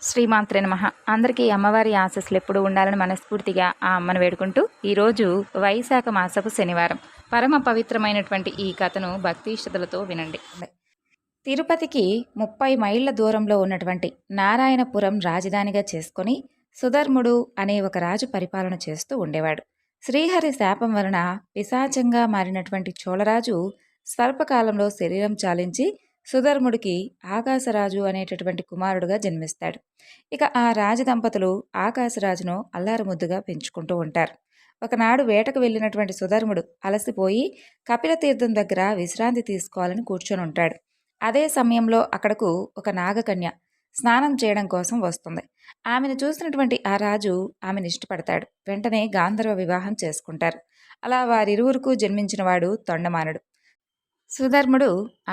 శ్రీమాత్రే నమః. అందరికీ అమ్మవారి ఆశీస్సులు ఎప్పుడు ఉండాలని మనస్ఫూర్తిగా ఆ అమ్మను వేడుకుంటూ, ఈరోజు వైశాఖ మాసపు శనివారం. పరమ పవిత్రమైనటువంటి ఈ కథను భక్తి శ్రద్ధలతో వినండి. తిరుపతికి 30 మైళ్ళ దూరంలో ఉన్నటువంటి నారాయణపురం రాజధానిగా చేసుకొని సుధర్ముడు అనే ఒక రాజు పరిపాలన చేస్తూ ఉండేవాడు. శ్రీహరి శాపం వలన పిశాచంగా మారినటువంటి చోళరాజు స్వల్పకాలంలో శరీరం చాలించి సుధర్ముడికి ఆకాశరాజు అనేటటువంటి కుమారుడుగా జన్మిస్తాడు. ఇక ఆ రాజదంపతులు ఆకాశరాజును అల్లారుముద్దుగా పెంచుకుంటూ ఉంటారు. ఒకనాడు వేటకు వెళ్ళినటువంటి సుధర్ముడు అలసిపోయి కపిలతీర్థం దగ్గర విశ్రాంతి తీసుకోవాలని కూర్చొని ఉంటాడు. అదే సమయంలో అక్కడకు ఒక నాగకన్య స్నానం చేయడం కోసం వస్తుంది. ఆమెను చూసినటువంటి ఆ రాజు ఆమెను ఇష్టపడతాడు. వెంటనే గాంధర్వ వివాహం చేసుకుంటారు. అలా వారిరువురికి జన్మించిన వాడు తొండమానుడు. సుధర్ముడు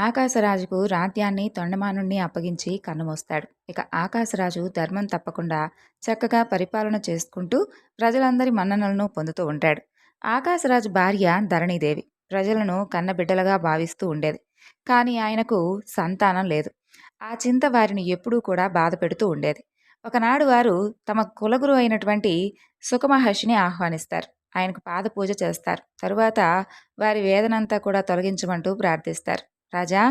ఆకాశరాజుకు రాజ్యాన్ని తొండమానుణ్ణి అప్పగించి కన్నుమూస్తాడు. ఇక ఆకాశరాజు ధర్మం తప్పకుండా చక్కగా పరిపాలన చేసుకుంటూ ప్రజలందరి మన్ననలను పొందుతూ ఉంటాడు. ఆకాశరాజు భార్య ధరణీదేవి ప్రజలను కన్నబిడ్డలుగా భావిస్తూ ఉండేది. కానీ ఆయనకు సంతానం లేదు. ఆ చింత వారిని ఎప్పుడూ కూడా బాధ పెడుతూ ఉండేది. ఒకనాడు వారు తమ కులగురు అయినటువంటి సుఖమహర్షిని ఆహ్వానిస్తారు. ఆయనకు పాద పూజ చేస్తారు. తరువాత వారి వేదనంతా కూడా తొలగించమంటూ ప్రార్థిస్తారు. రాజా,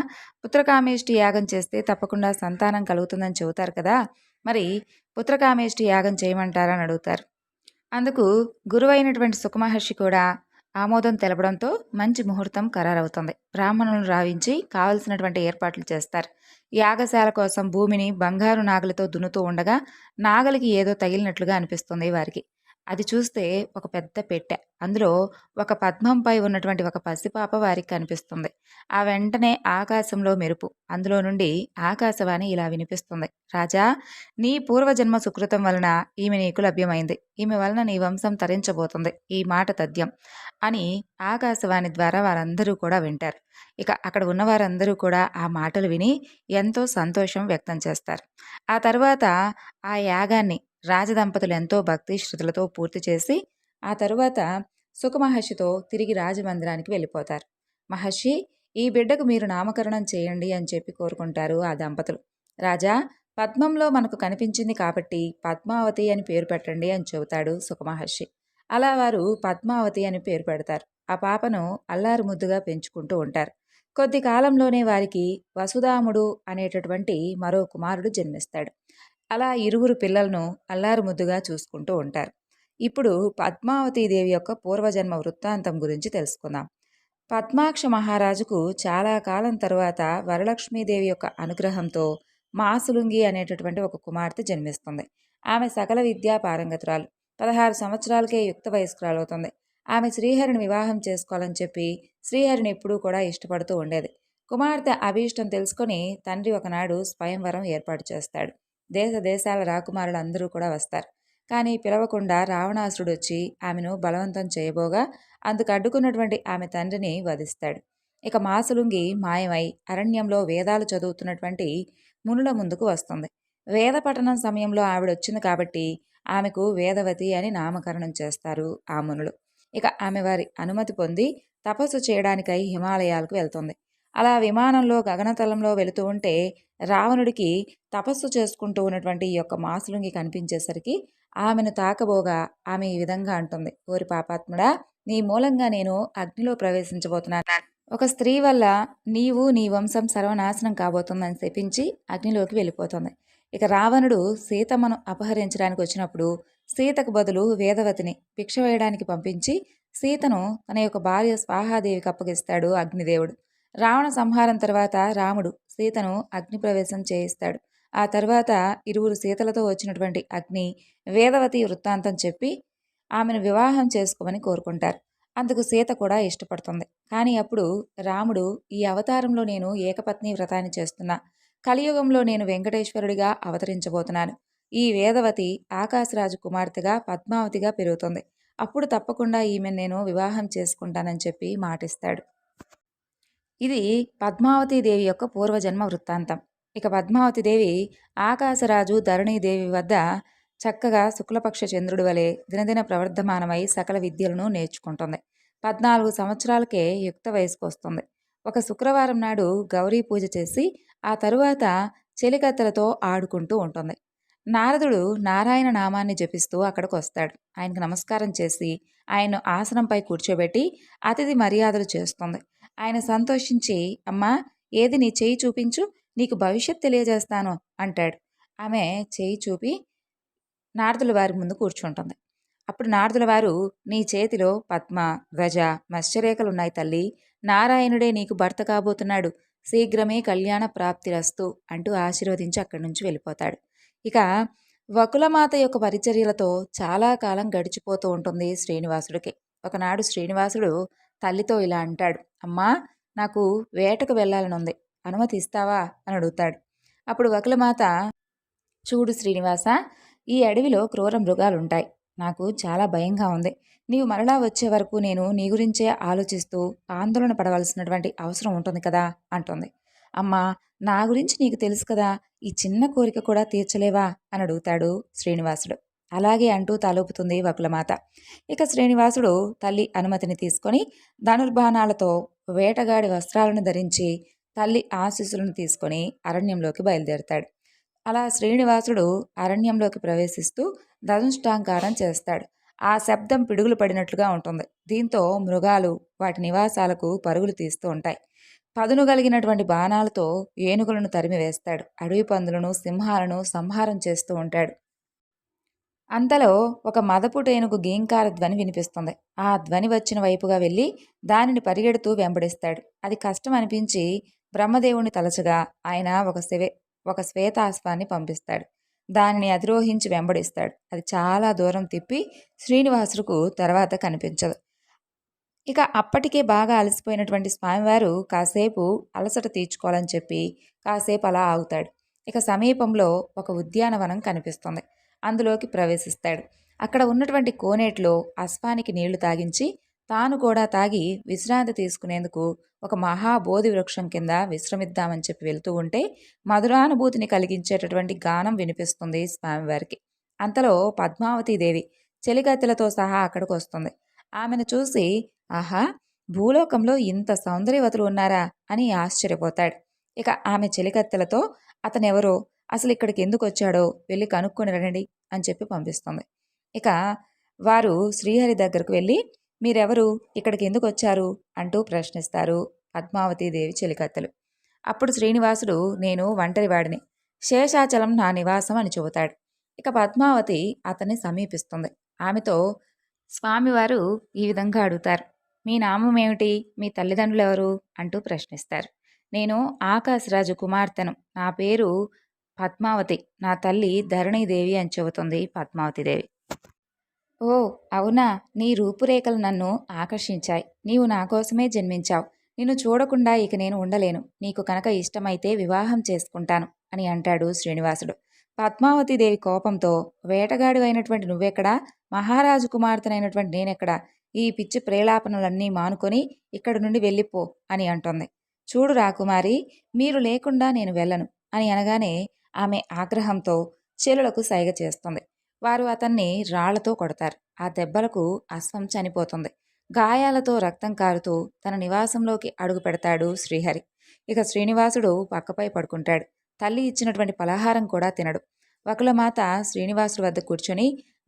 పుత్రకామేష్టి యాగం చేస్తే తప్పకుండా సంతానం కలుగుతుందని చెబుతారు కదా, మరి పుత్రకామేష్టి యాగం చేయమంటారా అని అడుగుతారు. అందుకు గురువైనటువంటి సుఖమహర్షి కూడా ఆమోదం తెలపడంతో మంచి ముహూర్తం ఖరారవుతుంది. బ్రాహ్మణులను రావించి కావలసినటువంటి ఏర్పాట్లు చేస్తారు. యాగశాల కోసం భూమిని బంగారు నాగలితో దున్నుతూ ఉండగా నాగలికి ఏదో తగిలినట్లుగా అనిపిస్తుంది వారికి. అది చూస్తే ఒక పెద్ద పెట్టె. అందులో ఒక పద్మంపై ఉన్నటువంటి ఒక పసిపాప వారికి కనిపిస్తుంది. ఆ వెంటనే ఆకాశంలో మెరుపు. అందులో నుండి ఆకాశవాణి ఇలా వినిపిస్తుంది. రాజా, నీ పూర్వజన్మ సుకృతం వలన ఈమె నీకు లభ్యమైంది. ఈమె వలన నీ వంశం తరించబోతుంది. ఈ మాట తథ్యం అని ఆకాశవాణి ద్వారా వారందరూ కూడా వింటారు. ఇక అక్కడ ఉన్న వారందరూ కూడా ఆ మాటలు విని ఎంతో సంతోషం వ్యక్తం చేస్తారు. ఆ తర్వాత ఆ యాగాన్ని రాజదంపతులు ఎంతో భక్తి శ్రద్ధలతో పూర్తి చేసి ఆ తరువాత సుఖమహర్షితో తిరిగి రాజమందిరానికి వెళ్ళిపోతారు. మహర్షి, ఈ బిడ్డకు మీరు నామకరణం చేయండి అని చెప్పి కోరుకుంటారు ఆ దంపతులు. రాజా, పద్మంలో మనకు కనిపించింది కాబట్టి పద్మావతి అని పేరు పెట్టండి అని చెబుతాడు సుఖమహర్షి. అలా వారు పద్మావతి అని పేరు పెడతారు. ఆ పాపను అల్లారు ముద్దుగా పెంచుకుంటూ ఉంటారు. కొద్ది కాలంలోనే వారికి వసుధాముడు అనేటటువంటి మరో కుమారుడు జన్మిస్తాడు. అలా ఇరువురు పిల్లలను అల్లారు ముద్దుగా చూసుకుంటూ ఉంటారు. ఇప్పుడు పద్మావతీదేవి యొక్క పూర్వజన్మ వృత్తాంతం గురించి తెలుసుకుందాం. పద్మాక్ష మహారాజుకు చాలా కాలం తరువాత వరలక్ష్మీదేవి యొక్క అనుగ్రహంతో మాసులుంగి అనేటటువంటి ఒక కుమార్తె జన్మిస్తుంది. ఆమె సకల విద్యా పారంగతురాలు. 16 సంవత్సరాలకే యుక్త వయస్కురాలవుతుంది. ఆమె శ్రీహరిని వివాహం చేసుకోవాలని చెప్పి శ్రీహరిని ఎప్పుడూ కూడా ఇష్టపడుతూ ఉండేది. కుమార్తె అభీష్టం తెలుసుకొని తండ్రి ఒకనాడు స్వయంవరం ఏర్పాటు చేస్తాడు. దేశ దేశాల రాకుమారులు అందరూ కూడా వస్తారు. కానీ పిలవకుండా రావణాసురుడు వచ్చి ఆమెను బలవంతం చేయబోగా అందుకు అడ్డుకున్నటువంటి ఆమె తండ్రిని వధిస్తాడు. ఇక మాసులుంగి మాయమై అరణ్యంలో వేదాలు చదువుతున్నటువంటి మునుల ముందుకు వస్తుంది. వేద పఠనం సమయంలో ఆవిడ వచ్చింది కాబట్టి ఆమెకు వేదవతి అని నామకరణం చేస్తారు ఆ మునులు. ఇక ఆమె వారి అనుమతి పొంది తపస్సు చేయడానికై హిమాలయాలకు వెళ్తుంది. అలా విమానంలో గగనతలంలో వెళుతూ ఉంటే రావణుడికి తపస్సు చేసుకుంటూ ఉన్నటువంటి ఈ యొక్క మాసులుంగి కనిపించేసరికి ఆమెను తాకబోగా ఆమె ఈ విధంగా అంటుంది. ఓరి పాపాత్ముడా, నీ మూలంగా నేను అగ్నిలో ప్రవేశించబోతున్నాను. ఒక స్త్రీ వల్ల నీవు నీ వంశం సర్వనాశనం కాబోతుందని శపించి అగ్నిలోకి వెళ్ళిపోతుంది. ఇక రావణుడు సీతమ్మను అపహరించడానికి వచ్చినప్పుడు సీతకు బదులు వేదవతిని భిక్ష వేయడానికి పంపించి సీతను తన యొక్క భార్య స్వాహాదేవికి అప్పగిస్తాడు అగ్నిదేవుడు. రావణ సంహారం తర్వాత రాముడు సీతను అగ్ని ప్రవేశం చేయిస్తాడు. ఆ తర్వాత ఇరువురు సీతలతో వచ్చినటువంటి అగ్ని వేదవతి వృత్తాంతం చెప్పి ఆమెను వివాహం చేసుకోమని కోరుకుంటారు. అందుకు సీత కూడా ఇష్టపడుతుంది. కానీ అప్పుడు రాముడు, ఈ అవతారంలో నేను ఏకపత్ని వ్రతాన్ని చేస్తున్నా, కలియుగంలో నేను వెంకటేశ్వరుడిగా అవతరించబోతున్నాను. ఈ వేదవతి ఆకాశరాజు కుమార్తెగా పద్మావతిగా పెరుగుతుంది. అప్పుడు తప్పకుండా ఈమెను నేను వివాహం చేసుకుంటానని చెప్పి మాటిస్తాడు. ఇది పద్మావతీదేవి యొక్క పూర్వజన్మ వృత్తాంతం. ఇక పద్మావతిదేవి ఆకాశరాజు ధరణీదేవి వద్ద చక్కగా శుక్లపక్ష చంద్రుడి వలె దినదిన ప్రవర్ధమానమై సకల విద్యలను నేర్చుకుంటుంది. 14 సంవత్సరాలకే యుక్త వయసుకు వస్తుంది. ఒక శుక్రవారం నాడు గౌరీ పూజ చేసి ఆ తరువాత చెలికత్తెలతో ఆడుకుంటూ ఉంటుంది. నారదుడు నారాయణ నామాన్ని జపిస్తూ అక్కడికొస్తాడు. ఆయనకు నమస్కారం చేసి ఆయన్ను ఆసనంపై కూర్చోబెట్టి అతిథి మర్యాదలు చేస్తుంది. ఆయన సంతోషించి, అమ్మా, ఏది నీ చేయి చూపించు, నీకు భవిష్యత్ తెలియజేస్తాను అంటాడు. ఆమె చేయి చూపి నారదుల వారి ముందు కూర్చుంటుంది. అప్పుడు నారదుల వారు, నీ చేతిలో పద్మ, గజ, మత్స్యరేఖలున్నాయి తల్లి. నారాయణుడే నీకు భర్త కాబోతున్నాడు. శీఘ్రమే కళ్యాణ ప్రాప్తిరస్తు అంటూ ఆశీర్వదించి అక్కడి నుంచి వెళ్ళిపోతాడు. ఇక వకులమాత యొక్క పరిచర్యలతో చాలా కాలం గడిచిపోతూ ఉంటుంది శ్రీనివాసుడికి. ఒకనాడు శ్రీనివాసుడు తల్లితో ఇలా అంటాడు, అమ్మా, నాకు వేటకు వెళ్ళాలనుంది, అనుమతి ఇస్తావా అని అడుగుతాడు. అప్పుడు వకులమాత, చూడు శ్రీనివాస, ఈ అడవిలో క్రూర మృగాలుంటాయి. నాకు చాలా భయంగా ఉంది. నీవు మరలా వచ్చే వరకు నేను నీ గురించే ఆలోచిస్తూ ఆందోళన పడవలసినటువంటి అవసరం ఉంటుంది కదా అంటుంది. అమ్మా, నా గురించి నీకు తెలుసు కదా, ఈ చిన్న కోరిక కూడా తీర్చలేవా అని అడుగుతాడు శ్రీనివాసుడు. అలాగే అంటూ తలూపుతుంది వకులమాత. ఇక శ్రీనివాసుడు తల్లి అనుమతిని తీసుకొని ధనుర్బాణాలతో వేటగాడి వస్త్రాలను ధరించి తల్లి ఆశీస్సులను తీసుకొని అరణ్యంలోకి బయలుదేరతాడు. అలా శ్రీనివాసుడు అరణ్యంలోకి ప్రవేశిస్తూ ధనుష్టాంకారం చేస్తాడు. ఆ శబ్దం పిడుగులు పడినట్లుగా ఉంటుంది. దీంతో మృగాలు వాటి నివాసాలకు పరుగులు తీస్తూ ఉంటాయి. పదును కలిగినటువంటి బాణాలతో ఏనుగులను తరిమివేస్తాడు. అడవి పందులను, సింహాలను సంహారం చేస్తూ ఉంటాడు. అంతలో ఒక మదపుట ఏనుగు గీంకార ధ్వని వినిపిస్తుంది. ఆ ధ్వని వచ్చిన వైపుగా వెళ్ళి దానిని పరిగెడుతూ వెంబడిస్తాడు. అది కష్టం అనిపించి బ్రహ్మదేవుని తలచగా ఆయన ఒక శ్వేతాశ్వాన్ని పంపిస్తాడు. దానిని అధిరోహించి వెంబడిస్తాడు. అది చాలా దూరం తిప్పి శ్రీనివాసులకు తర్వాత కనిపించదు. ఇక అప్పటికే బాగా అలసిపోయినటువంటి స్వామివారు కాసేపు అలసట తీర్చుకోవాలని చెప్పి కాసేపు అలా ఆగుతాడు. ఇక సమీపంలో ఒక ఉద్యానవనం కనిపిస్తుంది. అందులోకి ప్రవేశిస్తాడు. అక్కడ ఉన్నటువంటి కోనేటిలో అశ్వానికి నీళ్లు తాగించి తాను కూడా తాగి విశ్రాంతి తీసుకునేందుకు ఒక మహాబోధి వృక్షం కింద విశ్రమిద్దామని చెప్పి వెళ్తూ ఉంటే మధురానుభూతిని కలిగించేటటువంటి గానం వినిపిస్తుంది స్వామివారికి. అంతలో పద్మావతీదేవి చెలికత్తెలతో సహా అక్కడికి వస్తుంది. ఆమెను చూసి, ఆహా, భూలోకంలో ఇంత సౌందర్యవతులు ఉన్నారా అని ఆశ్చర్యపోతాడు. ఇక ఆమె చెలికత్తెలతో, అతనెవరో, అసలు ఇక్కడికి ఎందుకు వచ్చాడో వెళ్ళి కనుక్కొని రండి అని చెప్పి పంపిస్తుంది. ఇక వారు శ్రీహరి దగ్గరకు వెళ్ళి, మీరెవరు, ఇక్కడికి ఎందుకు వచ్చారు అంటూ ప్రశ్నిస్తారు పద్మావతీదేవి చెలికత్తెలు. అప్పుడు శ్రీనివాసుడు, నేను ఒంటరివాడిని, శేషాచలం నా నివాసం అని చెబుతాడు. ఇక పద్మావతి అతన్ని సమీపిస్తుంది. ఆమెతో స్వామివారు ఈ విధంగా అడుగుతారు, మీ నామం ఏమిటి, మీ తల్లిదండ్రులు ఎవరు అంటూ ప్రశ్నిస్తారు. నేను ఆకాశరాజు కుమార్తెను, నా పేరు పద్మావతి, నా తల్లి ధరణీదేవి అని చెబుతుంది పద్మావతీదేవి. ఓ, అవునా, నీ రూపురేఖలు నన్ను ఆకర్షించాయి. నీవు నా కోసమే జన్మించావు. నిన్ను చూడకుండా ఇక నేను ఉండలేను. నీకు కనుక ఇష్టమైతే వివాహం చేసుకుంటాను అని అంటాడు శ్రీనివాసుడు. పద్మావతీదేవి కోపంతో, వేటగాడు అయినటువంటి నువ్వెక్కడా, మహారాజు కుమార్తెనైనటువంటి నేనెక్కడా, ఈ పిచ్చి ప్రేలాపనలన్నీ మానుకొని ఇక్కడి నుండి వెళ్ళిపో అని అంటోంది. చూడు రాకుమారి, మీరు లేకుండా నేను వెళ్ళను అని అనగానే ఆమె ఆగ్రహంతో చెలులకు సైగ చేస్తుంది. వారు అతన్ని రాళ్లతో కొడతారు. ఆ దెబ్బలకు అశ్వం చనిపోతుంది. గాయాలతో రక్తం కారుతూ తన నివాసంలోకి అడుగు పెడతాడు శ్రీహరి. ఇక శ్రీనివాసుడు పక్కపై పడుకుంటాడు. తల్లి ఇచ్చినటువంటి పలహారం కూడా తినడు. వకులమాత శ్రీనివాసుడి వద్ద కూర్చొని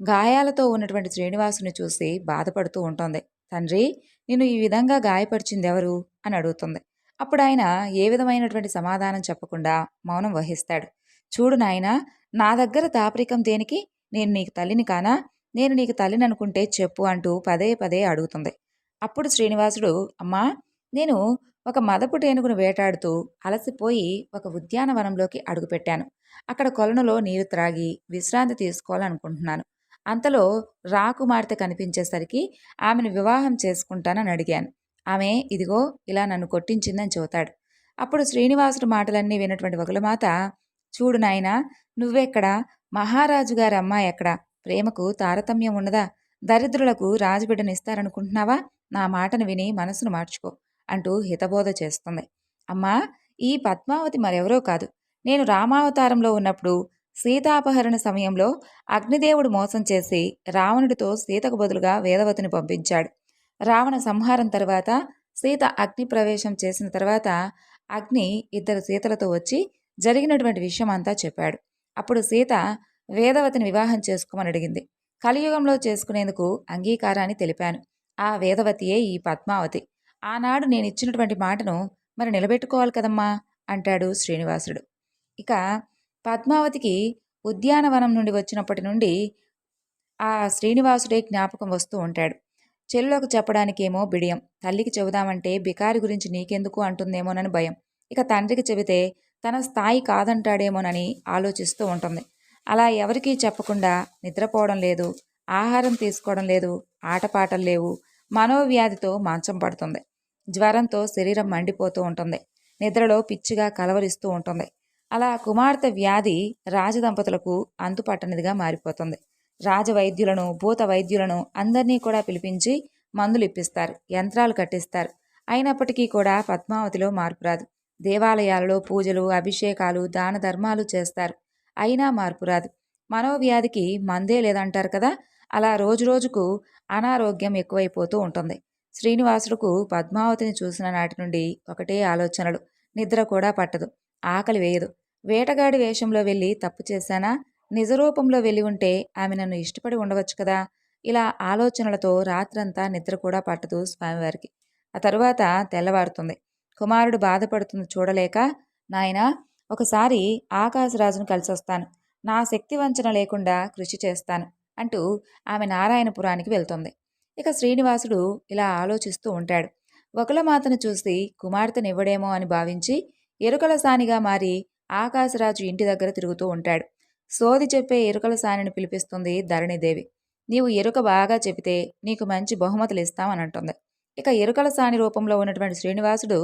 గాయాలతో ఉన్నటువంటి శ్రీనివాసుని చూసి బాధపడుతూ ఉంటుంది. తండ్రి, నిన్ను ఈ విధంగా గాయపరిచిందెవరు అని అడుగుతుంది. అప్పుడు ఆయన ఏ విధమైనటువంటి సమాధానం చెప్పకుండా మౌనం వహిస్తాడు. చూడు నాయనా, నా దగ్గర దాపరికం దేనికి, నేను నీకు తల్లిని కానా, నేను నీకు తల్లిని అనుకుంటే చెప్పు అంటూ పదే పదే అడుగుతుంది. అప్పుడు శ్రీనివాసుడు, అమ్మా, నేను ఒక మదపుటేనుగును వేటాడుతూ అలసిపోయి ఒక ఉద్యానవనంలోకి అడుగుపెట్టాను. అక్కడ కొలనులో నీరు త్రాగి విశ్రాంతి తీసుకోవాలనుకుంటున్నాను. అంతలో రాకుమార్తె కనిపించేసరికి ఆమెను వివాహం చేసుకుంటానని అడిగాను. ఆమె ఇదిగో ఇలా నన్ను కొట్టించిందని చెబుతాడు. అప్పుడు శ్రీనివాసుడు మాటలన్నీ విన్నటువంటి వకులమాత, చూడు నాయనా, నువ్వెక్కడా, మహారాజు గారి అమ్మాయి ఎక్కడా, ప్రేమకు తారతమ్యం ఉన్నదా, దరిద్రులకు రాజుబిడ్డనిస్తారనుకుంటున్నావా, నా మాటను విని మనసును మార్చుకో అంటూ హితబోధ చేస్తుంది. అమ్మా, ఈ పద్మావతి మరెవరో కాదు. నేను రామావతారంలో ఉన్నప్పుడు సీతాపహరణ సమయంలో అగ్నిదేవుడు మోసం చేసి రావణుడితో సీతకు బదులుగా వేదవతిని పంపించాడు. రావణ సంహారం తర్వాత సీత అగ్ని ప్రవేశం చేసిన తర్వాత అగ్ని 2 సీతలతో వచ్చి జరిగినటువంటి విషయం అంతా చెప్పాడు. అప్పుడు సీత వేదవతిని వివాహం చేసుకోమని అడిగింది. కలియుగంలో చేసుకునేందుకు అంగీకారాన్ని తెలిపాను. ఆ వేదవతియే ఈ పద్మావతి. ఆనాడు నేనిచ్చినటువంటి మాటను మరి నిలబెట్టుకోవాలి కదమ్మా అంటాడు శ్రీనివాసుడు. ఇక పద్మావతికి ఉద్యానవనం నుండి వచ్చినప్పటి నుండి ఆ శ్రీనివాసుడే జ్ఞాపకం వస్తూ ఉంటాడు. చెల్లులకు చెప్పడానికేమో బిడియం, తల్లికి చెబుదామంటే బికారి గురించి నీకెందుకు అంటుందేమోనని భయం, ఇక తండ్రికి చెబితే తన స్థాయి కాదంటాడేమోనని ఆలోచిస్తూ ఉంటుంది. అలా ఎవరికీ చెప్పకుండా నిద్రపోవడం లేదు, ఆహారం తీసుకోవడం లేదు, ఆటపాటలు లేవు, మనోవ్యాధితో మంచం పడుతుంది. జ్వరంతో శరీరం మండిపోతూ ఉంటుంది, నిద్రలో పిచ్చిగా కలవరిస్తూ ఉంటుంది. అలా కుమార్తె వ్యాధి రాజదంపతులకు అంతుపట్టనిదిగా మారిపోతుంది. రాజవైద్యులను, భూత వైద్యులను అందరినీ కూడా పిలిపించి మందులు ఇప్పిస్తారు, యంత్రాలు కట్టిస్తారు. అయినప్పటికీ కూడా పద్మావతిలో మార్పు రాదు. దేవాలయాలలో పూజలు, అభిషేకాలు, దాన ధర్మాలు చేస్తారు, అయినా మార్పు రాదు. మనోవ్యాధికి మందే లేదంటారు కదా, అలా రోజురోజుకు అనారోగ్యం ఎక్కువైపోతూ ఉంటుంది. శ్రీనివాసుడుకు పద్మావతిని చూసిన నాటి నుండి ఒకటే ఆలోచనలు, నిద్ర కూడా పట్టదు, ఆకలి వేయదు. వేటగాడి వేషంలో వెళ్ళి తప్పు చేశానా, నిజరూపంలో వెళ్ళి ఉంటే ఆమె నన్ను ఇష్టపడి ఉండవచ్చు కదా, ఇలా ఆలోచనలతో రాత్రంతా నిద్ర కూడా పట్టదు స్వామివారికి. ఆ తరువాత తెల్లవారుతుంది. కుమారుడు బాధపడుతుంది చూడలేక, నాయనా ఒకసారి ఆకాశరాజును కలిసొస్తాను, నా శక్తి వంచన లేకుండా కృషి చేస్తాను అంటూ ఆమె నారాయణపురానికి వెళ్తుంది. ఇక శ్రీనివాసుడు ఇలా ఆలోచిస్తూ ఉంటాడు. వకులమాతను చూసి కుమార్తెనివ్వడేమో అని భావించి ఎరుకల సానిగా మారి ఆకాశరాజు ఇంటి దగ్గర తిరుగుతూ ఉంటాడు. సోది చెప్పే ఎరుకల సానిని పిలిపిస్తుంది ధరణిదేవి. నీవు ఎరుక బాగా చెబితే నీకు మంచి బహుమతులు ఇస్తామని అంటుంది. ఇక ఎరుకల సాని రూపంలో ఉన్నటువంటి శ్రీనివాసుడు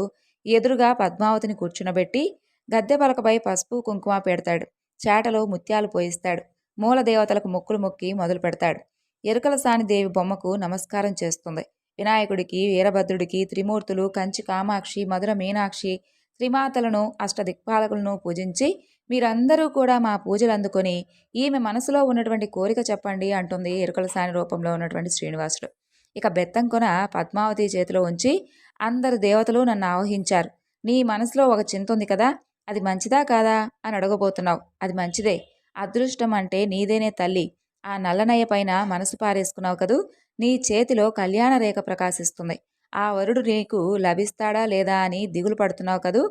ఎదురుగా పద్మావతిని కూర్చునబెట్టి గద్దె పలకపై పసుపు కుంకుమ పెడతాడు, చేటలో ముత్యాలు పోయిస్తాడు, మూల దేవతలకు మొక్కులు మొక్కి మొదలు పెడతాడు. ఎరుకల సాని దేవి బొమ్మకు నమస్కారం చేస్తుంది. వినాయకుడికి, వీరభద్రుడికి, త్రిమూర్తులు, కంచి కామాక్షి, మధుర మీనాక్షి, త్రిమాతలను, అష్టదిక్పాలకులను పూజించి మీరందరూ కూడా మా పూజలు అందుకొని ఈమె మనసులో ఉన్నటువంటి కోరిక చెప్పండి అంటుంది ఎరుకల సాని రూపంలో ఉన్నటువంటి శ్రీనివాసుడు. ఇక బెత్తంకొన పద్మావతి చేతిలో ఉంచి, అందరు దేవతలు నన్ను ఆవహించారు, నీ మనసులో ఒక చింత ఉంది కదా, అది మంచిదా కాదా అని అడగబోతున్నావు. అది మంచిదే, అదృష్టం అంటే నీదేనే తల్లి. ఆ నల్లనయ్య పైన మనసు పారేసుకున్నావు కదూ, నీ చేతిలో కళ్యాణ రేఖ ప్రకాశిస్తుంది. ఆ వరుడు నీకు లభిస్తాడా లేదా అని దిగులు పడుతున్నావు కదూ,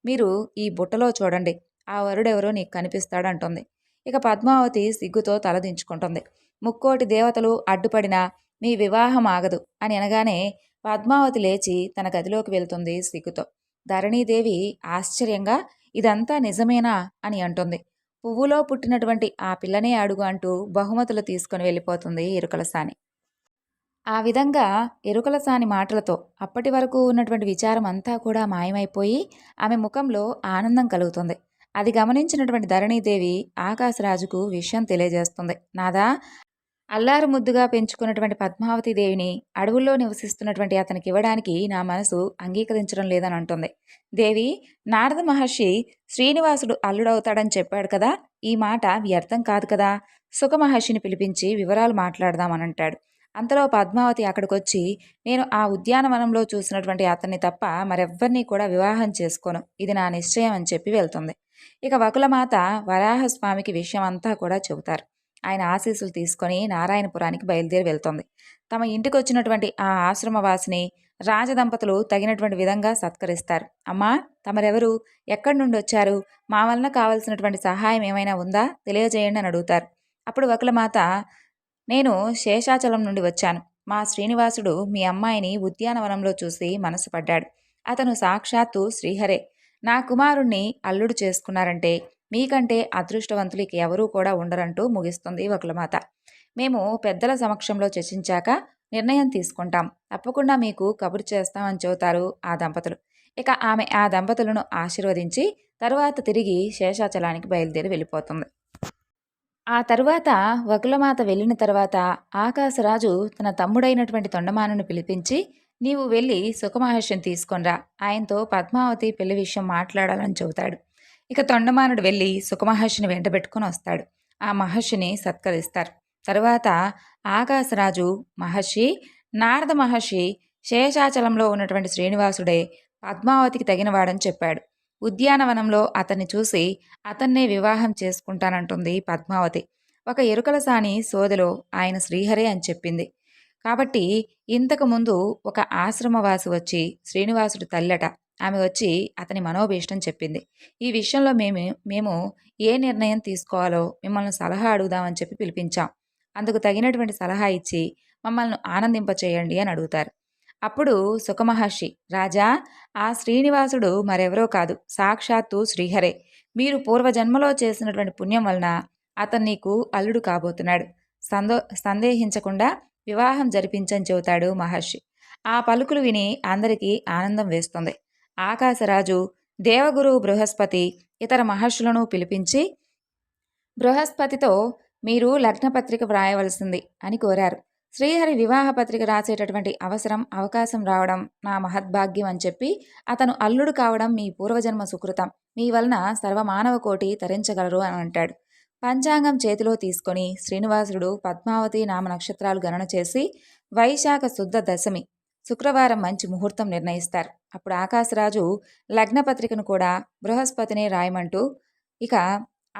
మీరు ఈ బుట్టలో చూడండి, ఆ వరుడెవరో నీకు కనిపిస్తాడంటుంది. ఇక పద్మావతి సిగ్గుతో తలదించుకుంటుంది. ముక్కోటి దేవతలు అడ్డుపడినా మీ వివాహం ఆగదు అని అనగానే పద్మావతి లేచి తన గదిలోకి వెళ్తుంది సిగ్గుతో. ధరణీదేవి ఆశ్చర్యంగా ఇదంతా నిజమేనా అని అంటుంది. పువ్వులో పుట్టినటువంటి ఆ పిల్లనే అడుగు అంటూ బహుమతులు తీసుకుని వెళ్ళిపోతుంది ఎరుకల సాని. ఆ విధంగా ఎరుకల సాని మాటలతో అప్పటి వరకు ఉన్నటువంటి విచారం అంతా కూడా మాయమైపోయి ఆమె ముఖంలో ఆనందం కలుగుతుంది. అది గమనించినటువంటి ధరణీదేవి ఆకాశరాజుకు విషయం తెలియజేస్తుంది. నాదా, అల్లారు ముద్దుగా పెంచుకున్నటువంటి పద్మావతి దేవిని అడవుల్లో నివసిస్తున్నటువంటి అతనికి ఇవ్వడానికి నా మనసు అంగీకరించడం లేదని అంటుంది. దేవి, నారద మహర్షి శ్రీనివాసుడు అల్లుడవుతాడని చెప్పాడు కదా, ఈ మాట వ్యర్థం కాదు కదా, సుఖమహర్షిని పిలిపించి వివరాలు మాట్లాడదామని అంటాడు. అంతలో పద్మావతి అక్కడికొచ్చి, నేను ఆ ఉద్యానవనంలో చూసినటువంటి అతన్ని తప్ప మరెవ్వరినీ కూడా వివాహం చేసుకోను, ఇది నా నిశ్చయం అని చెప్పి వెళ్తుంది. ఇక వకులమాత వరాహస్వామికి విషయం అంతా కూడా చెబుతారు. ఆయన ఆశీస్సులు తీసుకొని నారాయణపురానికి బయలుదేరి వెళ్తుంది. తమ ఇంటికి వచ్చినటువంటి ఆ ఆశ్రమవాసిని రాజదంపతులు తగినటువంటి విధంగా సత్కరిస్తారు. అమ్మా, తమరెవరు, ఎక్కడి నుండి వచ్చారు, మా వలన కావలసినటువంటి సహాయం ఏమైనా ఉందా తెలియజేయండి అని అడుగుతారు. అప్పుడు వకులమాత, నేను శేషాచలం నుండి వచ్చాను. మా శ్రీనివాసుడు మీ అమ్మాయిని ఉద్యానవనంలో చూసి మనసు పడ్డాడు. అతను సాక్షాత్తు శ్రీహరే. నా కుమారుణ్ణి అల్లుడు చేసుకున్నారంటే మీకంటే అదృష్టవంతులు ఇక ఎవరూ కూడా ఉండరంటూ ముగిస్తుంది వకులమాత. మేము పెద్దల సమక్షంలో చర్చించాక నిర్ణయం తీసుకుంటాం, తప్పకుండా మీకు కబురు చేస్తామని చెబుతారు ఆ దంపతులు. ఇక ఆమె ఆ దంపతులను ఆశీర్వదించి తరువాత తిరిగి శేషాచలానికి బయలుదేరి వెళ్ళిపోతుంది. ఆ తరువాత వకులమాత వెళ్ళిన తర్వాత ఆకాశరాజు తన తమ్ముడైనటువంటి తొండమానును పిలిపించి, నీవు వెళ్ళి సుఖమహర్షిని తీసుకొనిరా, ఆయనతో పద్మావతి పెళ్లి విషయం మాట్లాడాలని చెబుతాడు. ఇక తొండమానుడు వెళ్ళి సుఖమహర్షిని వెంటబెట్టుకుని వస్తాడు. ఆ మహర్షిని సత్కరిస్తారు. తరువాత ఆకాశరాజు, మహర్షి, నారద మహర్షి శేషాచలంలో ఉన్నటువంటి శ్రీనివాసుడే పద్మావతికి తగినవాడని చెప్పాడు. ఉద్యానవనంలో అతన్ని చూసి అతన్నే వివాహం చేసుకుంటానంటుంది పద్మావతి. ఒక ఎరుకల సాని సోదెలో ఆయన శ్రీహరే అని చెప్పింది. కాబట్టి ఇంతకు ముందు ఒక ఆశ్రమవాసి వచ్చి శ్రీనివాసుడి తల్లట. ఆమె వచ్చి అతని మనోభీష్టం చెప్పింది. ఈ విషయంలో మేము ఏ నిర్ణయం తీసుకోవాలో మిమ్మల్ని సలహా అడుగుదామని చెప్పి పిలిపించాం. అందుకు తగినటువంటి సలహా ఇచ్చి మమ్మల్ని ఆనందింపచేయండి అని అడుగుతారు. అప్పుడు సుఖమహర్షి, రాజా, ఆ శ్రీనివాసుడు మరెవరో కాదు, సాక్షాత్తు శ్రీహరే. మీరు పూర్వజన్మలో చేసినటువంటి పుణ్యం వలన అతను నీకు అల్లుడు కాబోతున్నాడు. సందేహించకుండా వివాహం జరిపించని చెబుతాడు మహర్షి. ఆ పలుకులు విని అందరికీ ఆనందం వేస్తుంది. ఆకాశరాజు, దేవగురువు బృహస్పతి ఇతర మహర్షులను పిలిపించి బృహస్పతితో మీరు లగ్నపత్రిక వ్రాయవలసింది అని కోరారు. శ్రీహరి వివాహ పత్రిక రాసేటటువంటి అవకాశం రావడం నా మహద్భాగ్యం అని చెప్పి అతను అల్లుడు కావడం మీ పూర్వజన్మ సుకృతం. మీ వలన సర్వమానవ కోటి తరించగలరు అని అంటాడు. పంచాంగం చేతిలో తీసుకొని శ్రీనివాసుడు పద్మావతి నామ నక్షత్రాలు గణన చేసి వైశాఖ శుద్ధ దశమి శుక్రవారం మంచి ముహూర్తం నిర్ణయిస్తారు. అప్పుడు ఆకాశరాజు లగ్నపత్రికను కూడా బృహస్పతినే రాయమంటూ ఇక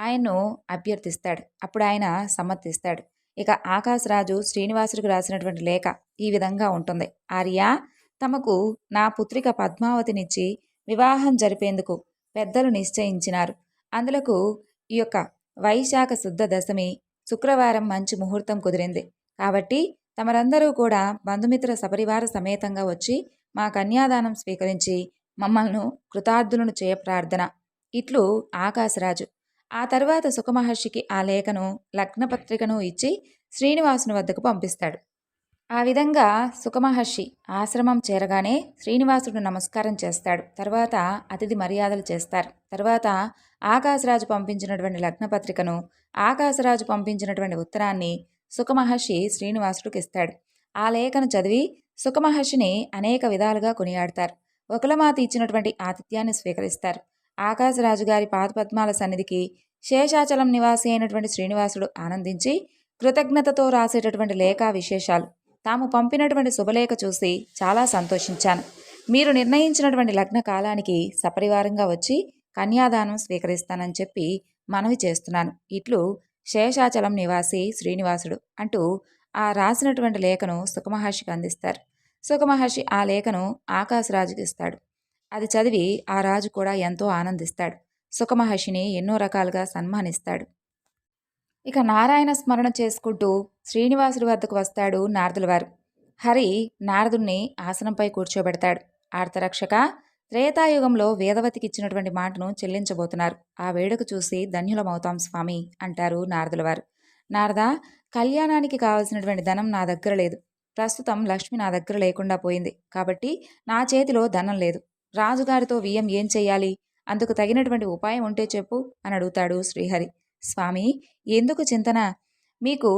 ఆయన్ను అభ్యర్థిస్తాడు. అప్పుడు ఆయన సమ్మతిస్తాడు. ఇక ఆకాశరాజు శ్రీనివాసుడికి రాసినటువంటి లేఖ ఈ విధంగా ఉంటుంది. ఆర్య, తమకు నా పుత్రిక పద్మావతినిచ్చి వివాహం జరిపేందుకు పెద్దలు నిశ్చయించినారు. అందులకు ఈ యొక్క వైశాఖ శుద్ధ దశమి శుక్రవారం మంచి ముహూర్తం కుదిరింది. కాబట్టి తమరందరూ కూడా బంధుమిత్ర సపరివార సమేతంగా వచ్చి మా కన్యాదానం స్వీకరించి మమ్మల్ని కృతార్థులను చేయ ప్రార్థన. ఇట్లు ఆకాశరాజు. ఆ తర్వాత సుఖమహర్షికి ఆ లేఖను లగ్నపత్రికను ఇచ్చి శ్రీనివాసుని వద్దకు పంపిస్తాడు. ఆ విధంగా సుఖమహర్షి ఆశ్రమం చేరగానే శ్రీనివాసుడు నమస్కారం చేస్తాడు. తర్వాత అతిథి మర్యాదలు చేస్తారు. తర్వాత ఆకాశరాజు పంపించినటువంటి లగ్నపత్రికను, ఆకాశరాజు పంపించినటువంటి ఉత్తరాన్ని సుఖమహర్షి శ్రీనివాసుడికి ఇస్తాడు. ఆ లేఖను చదివి సుఖమహర్షిని అనేక విధాలుగా కొనియాడతారు. ఒకలమాత ఇచ్చినటువంటి ఆతిథ్యాన్ని స్వీకరిస్తారు. ఆకాశరాజు గారి పాదపద్మాల సన్నిధికి శేషాచలం నివాసి అయినటువంటి శ్రీనివాసుడు ఆనందించి కృతజ్ఞతతో రాసేటటువంటి లేఖా విశేషాలు, తాము పంపినటువంటి శుభలేఖ చూసి చాలా సంతోషించాను. మీరు నిర్ణయించినటువంటి లగ్న కాలానికి సపరివారంగా వచ్చి కన్యాదానం స్వీకరిస్తానని చెప్పి మనవి చేస్తున్నాను. ఇట్లు శేషాచలం నివాసి శ్రీనివాసుడు అంటూ ఆ రాసినటువంటి లేఖను సుఖమహర్షికి అందిస్తారు. సుఖమహర్షి ఆ లేఖను ఆకాశరాజుకి ఇస్తాడు. అది చదివి ఆ రాజు కూడా ఎంతో ఆనందిస్తాడు. సుఖమహర్షిని ఎన్నో రకాలుగా సన్మానిస్తాడు. ఇక నారాయణ స్మరణ చేసుకుంటూ శ్రీనివాసుడి వద్దకు వస్తాడు నారదుల వారు. హరి నారదుణ్ణి ఆసనంపై కూర్చోబెడతాడు. ఆర్తరక్షక, త్రేతాయుగంలో వేదవతికి ఇచ్చినటువంటి మాటను చెల్లించబోతున్నారు. ఆ వేడుక చూసి ధన్యులమవుతాం స్వామి అంటారు నారదుల వారు. నారద, కళ్యాణానికి కావలసినటువంటి ధనం నా దగ్గర లేదు. ప్రస్తుతం లక్ష్మి నా దగ్గర లేకుండా పోయింది. కాబట్టి నా చేతిలో ధనం లేదు. రాజుగారితో వియ్యం ఏం చెయ్యాలి? అందుకు తగినటువంటి ఉపాయం ఉంటే చెప్పు అని అడుగుతాడు శ్రీహరి. స్వామి, ఎందుకు చింతన? మీకు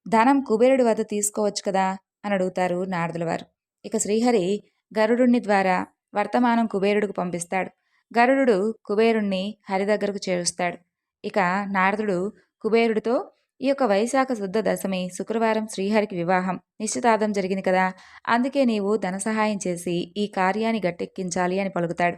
ధనం కుబేరుడి వద్ద తీసుకోవచ్చు కదా అని అడుగుతారు నారదుల వారు. ఇక శ్రీహరి గరుడుని ద్వారా వర్తమానం కుబేరుడికి పంపిస్తాడు. గరుడు కుబేరుణ్ణి హరి దగ్గరకు చేరుస్తాడు. ఇక నారదుడు కుబేరుడితో, ఈ యొక్క వైశాఖ శుద్ధ దశమి శుక్రవారం శ్రీహరికి వివాహం నిశ్చితార్థం జరిగింది కదా, అందుకే నీవు ధన సహాయం చేసి ఈ కార్యాన్ని గట్టెక్కించాలి అని పలుకుతాడు.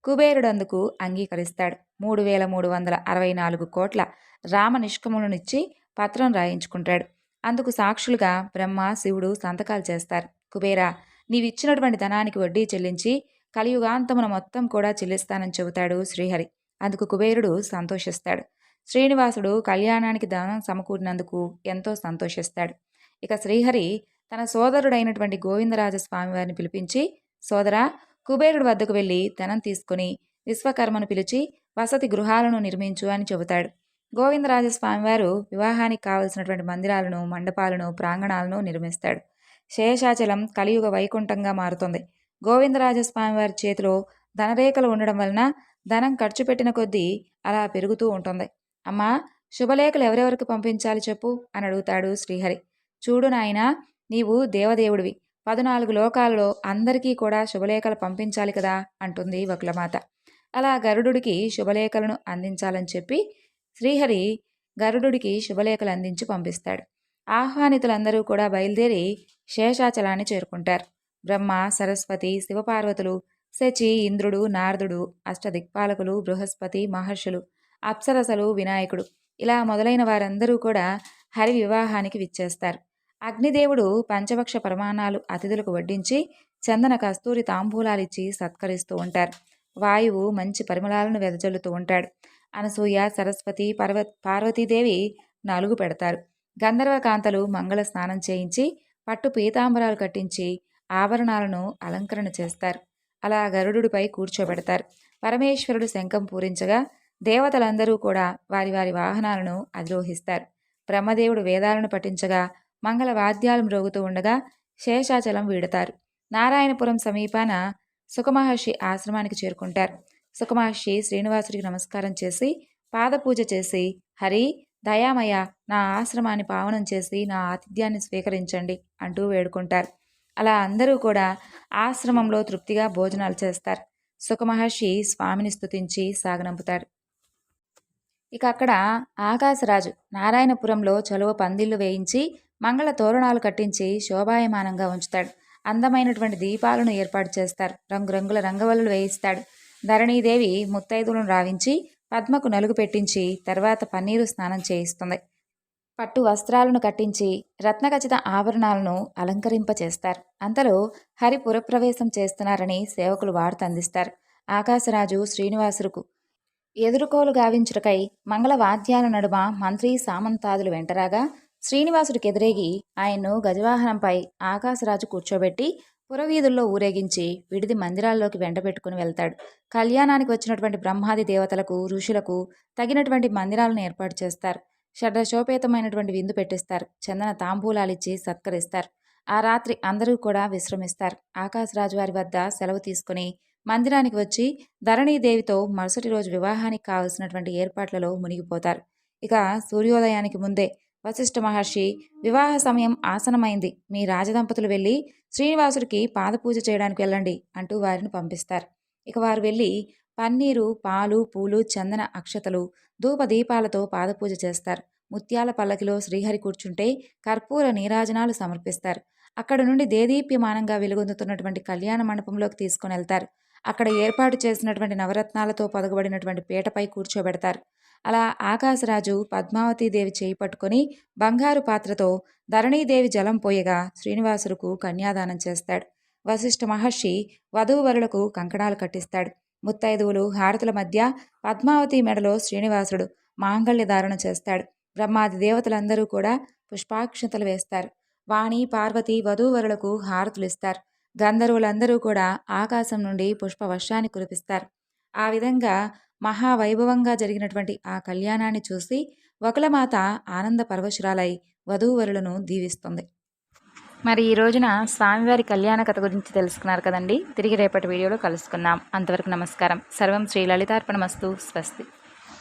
కుబేరుడు అందుకు అంగీకరిస్తాడు. 3364 కోట్ల రామ నిష్కములనిచ్చి పత్రం రాయించుకుంటాడు. అందుకు సాక్షులుగా బ్రహ్మ, శివుడు సంతకాలు చేస్తారు. కుబేరా, నీవిచ్చినటువంటి ధనానికి వడ్డీ చెల్లించి కలియుగాంతమున మొత్తం కూడా చెల్లిస్తానని చెబుతాడు శ్రీహరి. అందుకు కుబేరుడు సంతోషిస్తాడు. శ్రీనివాసుడు కళ్యాణానికి ధనం సమకూరినందుకు ఎంతో సంతోషిస్తాడు. ఇక శ్రీహరి తన సోదరుడైనటువంటి గోవిందరాజస్వామి వారిని పిలిపించి, సోదరా, కుబేరుడి వద్దకు వెళ్ళి ధనం తీసుకుని విశ్వకర్మను పిలిచి వసతి గృహాలను నిర్మించు అని చెబుతాడు. గోవిందరాజస్వామివారు వివాహానికి కావలసినటువంటి మందిరాలను, మండపాలను, ప్రాంగణాలను నిర్మిస్తాడు. శేషాచలం కలియుగ వైకుంఠంగా మారుతుంది. గోవిందరాజస్వామివారి చేతిలో ధనరేఖలు ఉండడం వలన ధనం ఖర్చు పెట్టిన కొద్దీ అలా పెరుగుతూ ఉంటుంది. అమ్మా, శుభలేఖలు ఎవరెవరికి పంపించాలి చెప్పు అని అడుగుతాడు శ్రీహరి. చూడు నాయనా, నీవు దేవదేవుడివి. 14 లోకాలలో అందరికీ కూడా శుభలేఖలు పంపించాలి కదా అంటుంది వకులమాత. అలా గరుడుడికి శుభలేఖలను అందించాలని చెప్పి శ్రీహరి గరుడుడికి శుభలేఖలు అందించి పంపిస్తాడు. ఆహ్వానితులందరూ కూడా బయలుదేరి శేషాచలాన్ని చేరుకుంటారు. బ్రహ్మ, సరస్వతి, శివపార్వతులు, శచి, ఇంద్రుడు, నారదుడు, అష్టదిక్పాలకులు, బృహస్పతి, మహర్షులు, అప్సరసలు, వినాయకుడు ఇలా మొదలైన వారందరూ కూడా హరి వివాహానికి విచ్చేస్తారు. అగ్నిదేవుడు పంచభక్ష పరమాణాలు అతిథులకు వడ్డించి చందన కస్తూరి తాంబూలాలిచ్చి సత్కరిస్తూ ఉంటారు. వాయువు మంచి పరిమళాలను వెదజల్లుతూ ఉంటాడు. అనసూయ, సరస్వతి, పార్వతీదేవి నలుగు పెడతారు. గంధర్వకాంతలు మంగళ స్నానం చేయించి పట్టు పీతాంబరాలు కట్టించి ఆభరణాలను అలంకరణ చేస్తారు. అలా గరుడుపై కూర్చోబెడతారు. పరమేశ్వరుడు శంఖం పూరించగా దేవతలందరూ కూడా వారి వారి వాహనాలను అధిరోహిస్తారు. బ్రహ్మదేవుడు వేదాలను పఠించగా మంగళ వాద్యాలు మ్రోగుతూ ఉండగా శేషాచలం వీడతారు. నారాయణపురం సమీపాన సుఖమహర్షి ఆశ్రమానికి చేరుకుంటారు. సుఖమహర్షి శ్రీనివాసుడికి నమస్కారం చేసి పాదపూజ చేసి, హరి దయామయ, నా ఆశ్రమాన్ని పావనం చేసి నా ఆతిథ్యాన్ని స్వీకరించండి అంటూ వేడుకుంటారు. అలా అందరూ కూడా ఆశ్రమంలో తృప్తిగా భోజనాలు చేస్తారు. సుఖమహర్షి స్వామిని స్తుతించి సాగనంపుతాడు. ఇక అక్కడ ఆకాశరాజు నారాయణపురంలో చలువ పందిళ్లు వేయించి మంగళ తోరణాలు కట్టించి శోభాయమానంగా ఉంచుతాడు. అందమైనటువంటి దీపాలను ఏర్పాటు చేస్తారు. రంగురంగుల రంగవల్లులు వేయిస్తాడు. ధరణీదేవి ముత్తైదులను రావించి పద్మకు నలుగు పెట్టించి తర్వాత పన్నీరు స్నానం చేయిస్తుంది. పట్టు వస్త్రాలను కట్టించి రత్నఖచిత ఆభరణాలను అలంకరింపచేస్తారు. అంతలో హరి పురప్రవేశం చేస్తున్నారని సేవకులు వార్త అందిస్తారు. ఆకాశరాజు శ్రీనివాసులకు ఎదురుకోలు గావించుటకై మంగళ వాద్యాల నడుమ మంత్రి సామంతాదులు వెంటరాగా శ్రీనివాసుడికి ఎదురేగి ఆయన్ను గజవాహనంపై ఆకాశరాజు కూర్చోబెట్టి పురవీధుల్లో ఊరేగించి విడిది మందిరాల్లోకి వెంటబెట్టుకుని వెళ్తాడు. కళ్యాణానికి వచ్చినటువంటి బ్రహ్మాది దేవతలకు, ఋషులకు తగినటువంటి మందిరాలను ఏర్పాటు చేస్తారు. షడ్రశోపేతమైనటువంటి విందు పెట్టిస్తారు. చందన తాంబూలాలిచ్చి సత్కరిస్తారు. ఆ రాత్రి అందరూ కూడా విశ్రమిస్తారు. ఆకాశరాజు వారి వద్ద సెలవు తీసుకుని మందిరానికి వచ్చి ధరణీదేవితో మరుసటి రోజు వివాహానికి కావలసినటువంటి ఏర్పాట్లలో మునిగిపోతారు. ఇక సూర్యోదయానికి ముందే వశిష్ఠ మహర్షి, వివాహ సమయం ఆసనమైంది, మీ రాజదంపతులు వెళ్ళి శ్రీనివాసుడికి పాదపూజ చేయడానికి వెళ్ళండి అంటూ వారిని పంపిస్తారు. ఇక వారు వెళ్ళి పన్నీరు, పాలు, పూలు, చందన అక్షతలు, ధూప దీపాలతో పాదపూజ చేస్తారు. ముత్యాల పల్లకిలో శ్రీహరి కూర్చుంటే కర్పూర నీరాజనాలు సమర్పిస్తారు. అక్కడ నుండి దేదీప్యమానంగా వెలుగొందుతున్నటువంటి కళ్యాణ మండపంలోకి తీసుకుని వెళ్తారు. అక్కడ ఏర్పాటు చేసినటువంటి నవరత్నాలతో పొదగబడినటువంటి పీటపై కూర్చోబెడతారు. అలా ఆకాశరాజు పద్మావతీదేవి చేయి పట్టుకొని బంగారు పాత్రతో ధరణీదేవి జలం పోయగా శ్రీనివాసులకు కన్యాదానం చేస్తాడు. వశిష్ఠ మహర్షి వధూవరులకు కంకణాలు కట్టిస్తాడు. ముత్తైదువులు హారతుల మధ్య పద్మావతి మెడలో శ్రీనివాసుడు మాంగళ్య ధారణ చేస్తాడు. బ్రహ్మాది దేవతలందరూ కూడా పుష్పాక్షతలు వేస్తారు. వాణి, పార్వతి వధూవరులకు హారతులిస్తారు. గంధర్వులందరూ కూడా ఆకాశం నుండి పుష్పవర్షాన్ని కురిపిస్తారు. ఆ విధంగా మహావైభవంగా జరిగినటువంటి ఆ కళ్యాణాన్ని చూసి వకులమాత ఆనంద పరవశురాలై వధూవరులను దీవిస్తుంది. మరి ఈ రోజున స్వామివారి కళ్యాణ కథ గురించి తెలుసుకున్నారు కదండి. తిరిగి రేపటి వీడియోలో కలుసుకుందాం. అంతవరకు నమస్కారం. సర్వం శ్రీ లలితార్పణమస్తు. స్వస్తి.